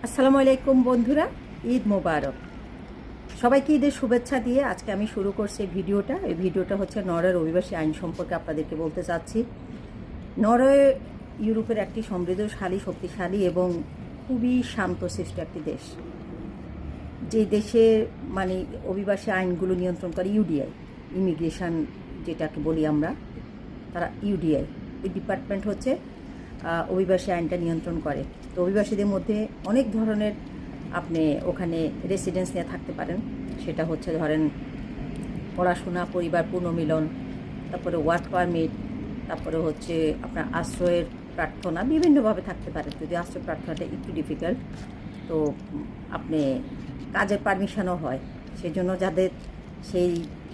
আসসালামু আলাইকুম বন্ধুরা, ঈদ মোবারক। সবাইকে ঈদের শুভেচ্ছা দিয়ে আজকে আমি শুরু করছি ভিডিওটা। এই ভিডিওটা হচ্ছে নরওয়ের অভিবাসী আইন সম্পর্কে আপনাদেরকে বলতে চাচ্ছি। নরওয়ে ইউরোপের একটি সমৃদ্ধশালী, শক্তিশালী এবং খুবই শান্তশিষ্ট একটি দেশ। যে দেশে মানে অভিবাসী আইনগুলো নিয়ন্ত্রণ করে ইউডিআই, ইমিগ্রেশন যেটাকে বলি আমরা, তারা ইউডিআই এই ডিপার্টমেন্ট হচ্ছে অভিবাসী আইনটা নিয়ন্ত্রণ করে। তো অভিবাসীদের মধ্যে অনেক ধরনের আপনি ওখানে রেসিডেন্স নিয়ে থাকতে পারেন। সেটা হচ্ছে ধরেন পড়াশোনা, পরিবার পুনর্মিলন, তারপরে ওয়ার্ক পারমিট, তারপরে হচ্ছে আপনার আশ্রয়ের প্রার্থনা, বিভিন্নভাবে থাকতে পারেন। যদি আশ্রয় প্রার্থনাটা একটু ডিফিকাল্ট, তো আপনি কাজের পারমিশনও হয়। সেজন্য যাদের সেই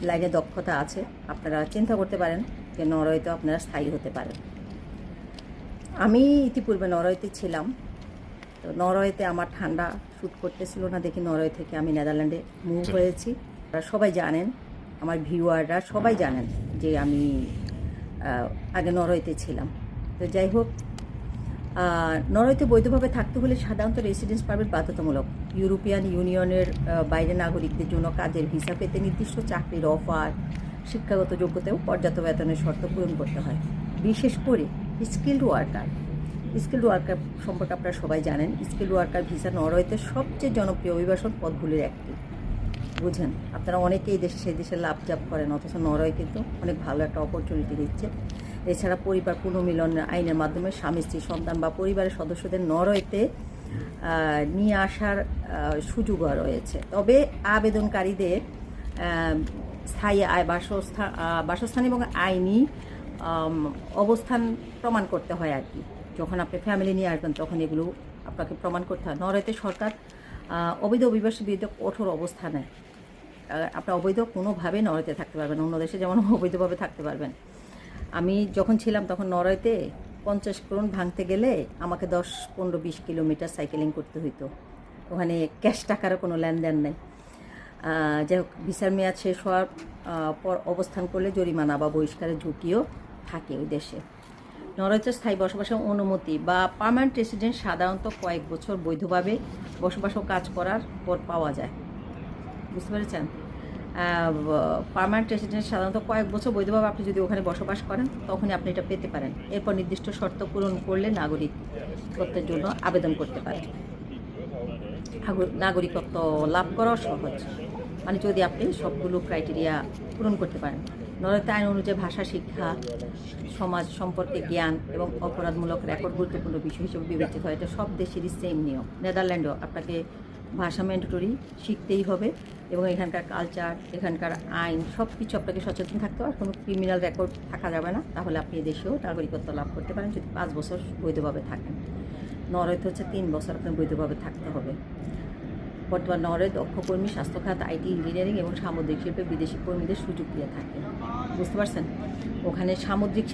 লাইনে দক্ষতা আছে আপনারা চিন্তা করতে পারেন যে নরওয়েতেও আপনারা স্থায়ী হতে পারেন। আমি ইতিপূর্বে নরওয়েতে ছিলাম। তো নরওয়েতে আমার ঠান্ডা শ্যুট করতেছিল না দেখি নরওয়ে থেকে আমি নেদারল্যান্ডে মুভ হয়েছি। সবাই জানেন, আমার ভিউয়াররা সবাই জানেন যে আমি আগে নরওয়েতে ছিলাম। তো যাই হোক, নরওয়েতে বৈধভাবে থাকতে হলে সাধারণত রেসিডেন্স পারমিট বাধ্যতামূলক। ইউরোপিয়ান ইউনিয়নের বাইরে নাগরিকদের জন্য কাজের ভিসা পেতে নির্দিষ্ট চাকরির অফার, শিক্ষাগত যোগ্যতাও পর্যাপ্ত বেতনের শর্ত পূরণ করতে হয়। বিশেষ করে স্কিল্ড ওয়ার্কার সম্পর্কে আপনারা সবাই জানেন। স্কিল্ড ওয়ার্কার ভিসা নরওয়েতে সবচেয়ে জনপ্রিয় অভিবাসন পথগুলির একটি। বুঝেন, আপনারা অনেকেই সেই দেশে লাভজাপ করেন, অথচ নরওয়ে কিন্তু অনেক ভালো একটা অপরচুনিটি দিচ্ছে। এছাড়া পরিবার পুনর্মিলন আইনের মাধ্যমে স্বামী স্ত্রী সন্তান বা পরিবারের সদস্যদের নরওয়েতে নিয়ে আসার সুযোগও রয়েছে। তবে আবেদনকারীদের স্থায়ী বাসস্থান এবং আইনি অবস্থান প্রমাণ করতে হয় আর কি। যখন আপনি ফ্যামিলি নিয়ে আসবেন তখন এগুলো আপনাকে প্রমাণ করতে হয়। নরওয়েতে সরকার অবৈধ অভিবাসীর বিরুদ্ধে কঠোর অবস্থান নেয়। আপনার অবৈধ কোনোভাবে নরওয়েতে থাকতে পারবেন, অন্য দেশে যেমন অবৈধভাবে থাকতে পারবেন। আমি যখন ছিলাম তখন নরওয়েতে 50 ক্রোন ভাঙতে গেলে আমাকে 10, 15, 20 কিলোমিটার সাইকেলিং করতে হইতো। ওখানে ক্যাশ টাকারও কোনো লেনদেন নেই। যাই হোক, ভিসার মেয়াদ শেষ হওয়ার পর অবস্থান করলে জরিমানা বা বহিষ্কারের ঝুঁকিও থাকে ওই দেশে। নরওয়েতে স্থায়ী বসবাসের অনুমতি বা পার্মানেন্ট রেসিডেন্ট সাধারণত কয়েক বছর বৈধভাবে বসবাস ও কাজ করার পর পাওয়া যায়। বুঝতে পেরেছেন? পার্মানেন্ট রেসিডেন্ট সাধারণত কয়েক বছর বৈধভাবে আপনি যদি ওখানে বসবাস করেন তখনই আপনি এটা পেতে পারেন। এরপর নির্দিষ্ট শর্ত পূরণ করলে নাগরিকত্বের জন্য আবেদন করতে পারেন। নাগরিকত্ব লাভ করাও সহজ, মানে যদি আপনি সবগুলো ক্রাইটেরিয়া পূরণ করতে পারেন। নরওয়েতে আইন অনুযায়ী ভাষা শিক্ষা, সমাজ সম্পর্কে জ্ঞান এবং অপরাধমূলক রেকর্ড গুরুত্বপূর্ণ বিষয় হিসেবে বিবেচিত হয়। এটা সব দেশেরই সেম নিয়ম। নেদারল্যান্ডেও আপনাকে ভাষা ম্যান্ডেটরি শিখতেই হবে এবং এখানকার কালচার, এখানকার আইন সব কিছু আপনাকে সচেতন থাকতে হবে। কোনো ক্রিমিনাল রেকর্ড থাকা যাবে না, তাহলে আপনি এদেশেও নাগরিকত্ব লাভ করতে পারেন যদি 5 বছর বৈধভাবে থাকেন। নরওয়েতে হচ্ছে 3 বছর আপনার বৈধভাবে থাকতে হবে। বর্তমান নরওয়ে দক্ষ কর্মী, স্বাস্থ্য খাত, আইটি, ইঞ্জিনিয়ারিং এবং সামুদ্রিক শিল্পে বিদেশি কর্মীদের সুযোগ দিয়ে থাকে। বুঝতে পারছেন? ওখানে সামুদ্রিক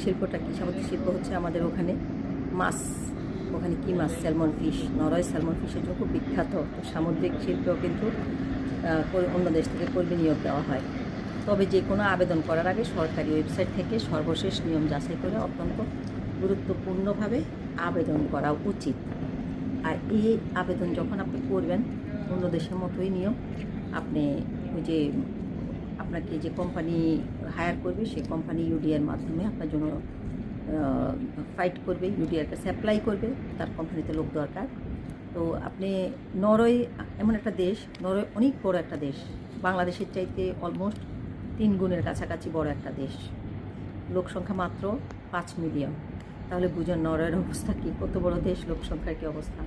শিল্পটা কি? সামুদ্রিক শিল্প হচ্ছে আমাদের ওখানে মাছ। ওখানে কী মাছ? Salmon fish. নরওয়ে স্যালমন ফিশের জন্য খুব বিখ্যাত। তো সামুদ্রিক শিল্পেও কিন্তু অন্য দেশ থেকে কর্মী নিয়োগ দেওয়া হয়। তবে যে কোনো আবেদন করার আগে সরকারি ওয়েবসাইট থেকে সর্বশেষ নিয়ম যাচাই করে অত্যন্ত গুরুত্বপূর্ণভাবে আবেদন করা উচিত। আর এই আবেদন যখন আপনি করবেন, অন্য দেশের মতোই নিয়ম। আপনি ওই যে আপনাকে যে কোম্পানি হায়ার করবে সেই কোম্পানি ইউডিআর মাধ্যমে আপনার জন্য ফাইট করবে, ইউডিআর কাছে অ্যাপ্লাই করবে, তার কোম্পানিতে লোক দরকার। তো আপনি নরওয়ে এমন একটা দেশ, নরওয়ে অনেক বড় একটা দেশ, বাংলাদেশের চাইতে অলমোস্ট 3 গুণের কাছাকাছি বড় একটা দেশ। লোক সংখ্যা মাত্র 5 মিলিয়ন। তাহলে বুঝুন নরওয়ের অবস্থা কী, কত বড় দেশ, লোক সংখ্যার কী অবস্থা।